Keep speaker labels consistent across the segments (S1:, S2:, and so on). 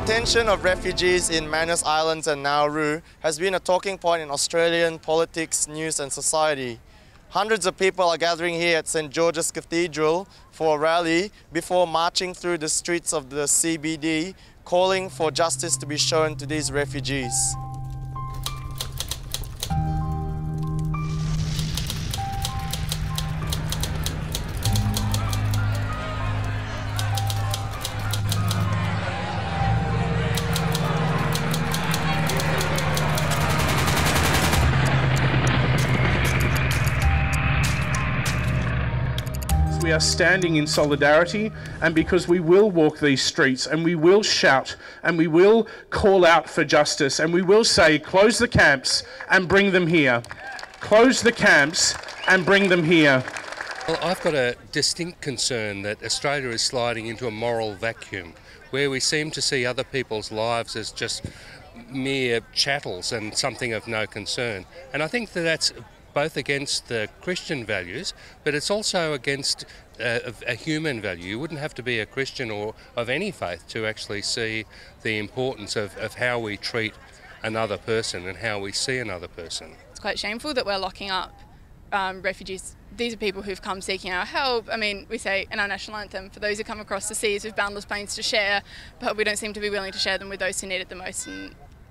S1: detention of refugees in Manus Islands and Nauru has been a talking point in Australian politics, news and society. Hundreds of people are gathering here at St. George's Cathedral for a rally before marching through the streets of the CBD, calling for justice to be shown to these refugees.
S2: We are standing in solidarity, and because we will walk these streets and we will shout and we will call out for justice and we will say, close the camps and bring them here. Close the camps and bring them here.
S3: Well, I've got a distinct concern that Australia is sliding into a moral vacuum where we seem to see other people's lives as just mere chattels and something of no concern. And I think that that's both against the Christian values, but it's also against a human value. You wouldn't have to be a Christian or of any faith to actually see the importance of how we treat another person and how we see another person.
S4: It's quite shameful that we're locking up refugees. These are people who've come seeking our help. I mean, we say in our national anthem, for those who come across the seas with boundless plains to share, but we don't seem to be willing to share them with those who need it the most.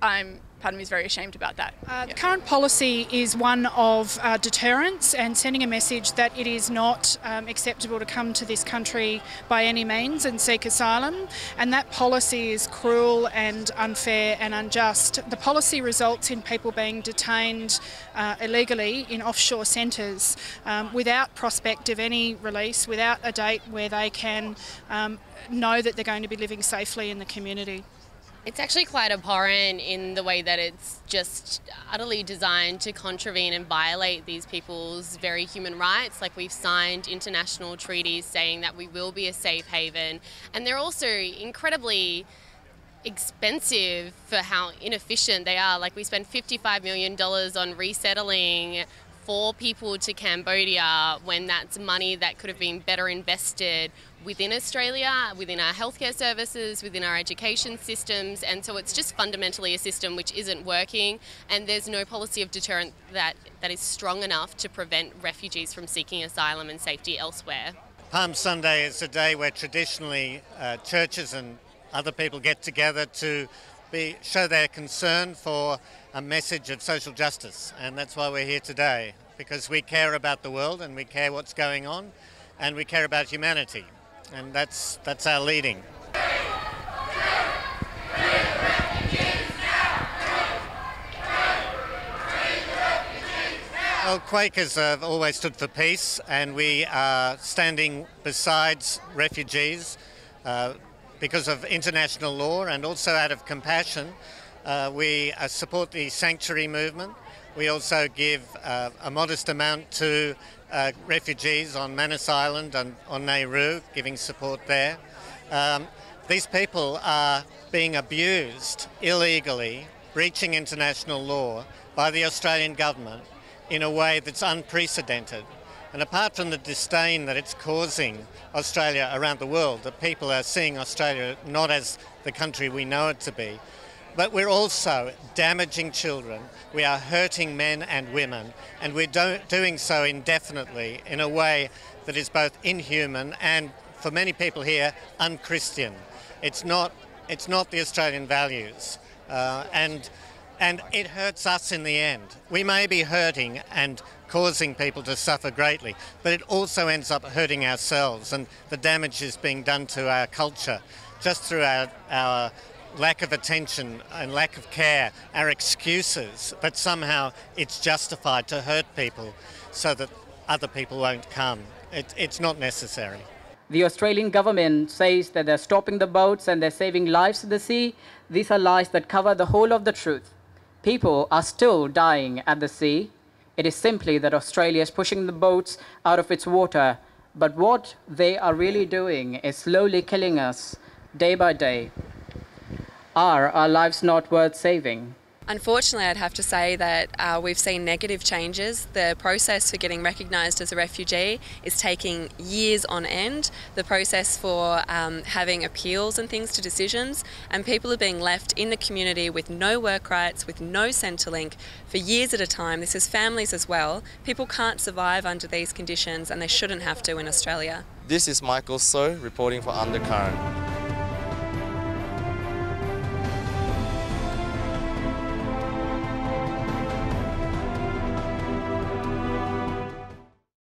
S4: And part of me is very ashamed about that.
S5: The current policy is one of deterrence and sending a message that it is not acceptable to come to this country by any means and seek asylum, and that policy is cruel and unfair and unjust. The policy results in people being detained illegally in offshore centres without prospect of any release, without a date where they can know that they're going to be living safely in the community.
S6: It's actually quite abhorrent in the way that it's just utterly designed to contravene and violate these people's very human rights. Like, we've signed international treaties saying that we will be a safe haven, and they're also incredibly expensive for how inefficient they are. Like, we spend $55 million on resettling 4 people to Cambodia when that's money that could have been better invested within Australia, within our healthcare services, within our education systems, and so it's just fundamentally a system which isn't working, and there's no policy of deterrent that is strong enough to prevent refugees from seeking asylum and safety elsewhere.
S7: Palm Sunday is a day where traditionally churches and other people get together to show their concern for a message of social justice, and that's why we're here today, because we care about the world and we care what's going on and we care about humanity, and that's our leading. Well, Quakers have always stood for peace, and we are standing beside refugees because of international law and also out of compassion. We support the sanctuary movement. We also give a modest amount to refugees on Manus Island and on Nauru, giving support there. These people are being abused illegally, breaching international law by the Australian government in a way that's unprecedented. And apart from the disdain that it's causing Australia around the world, that people are seeing Australia not as the country we know it to be, but we're also damaging children, we are hurting men and women, and we're doing so indefinitely in a way that is both inhuman and, for many people here, unchristian. It's not the Australian values, and it hurts us in the end. We may be hurting and causing people to suffer greatly, but it also ends up hurting ourselves, and the damage is being done to our culture just through our lack of attention and lack of care, our excuses, but somehow it's justified to hurt people so that other people won't come. It's not necessary.
S8: The Australian government says that they're stopping the boats and they're saving lives at the sea. These are lies that cover the whole of the truth. People are still dying at the sea. It is simply that Australia is pushing the boats out of its water, but what they are really doing is slowly killing us day by day. Are our lives not worth saving?
S9: Unfortunately, I'd have to say that we've seen negative changes. The process for getting recognised as a refugee is taking years on end. The process for having appeals and things to decisions, and people are being left in the community with no work rights, with no Centrelink for years at a time. This is families as well. People can't survive under these conditions and they shouldn't have to in Australia.
S1: This is Michael So reporting for Undercurrent.